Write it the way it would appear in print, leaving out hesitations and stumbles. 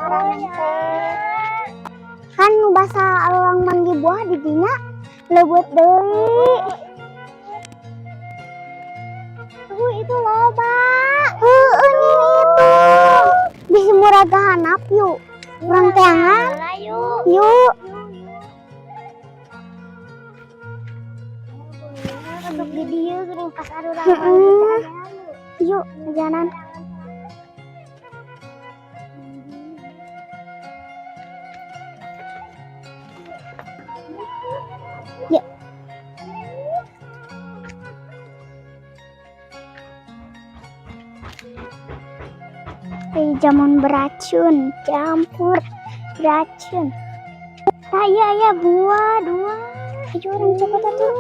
sorangan kan nu basa orang manggi buah di dinya leubeut deui. Tuh itu loba. Heueuh itu. Bisa muraga hanap yuk. Urang teangan. Yuk. Untuk di dieu geuning pas arurang. Yuk, jalan. Yuk. Jamun beracun, campur beracun. Ya buah dua. Ayo orang cepet atuh.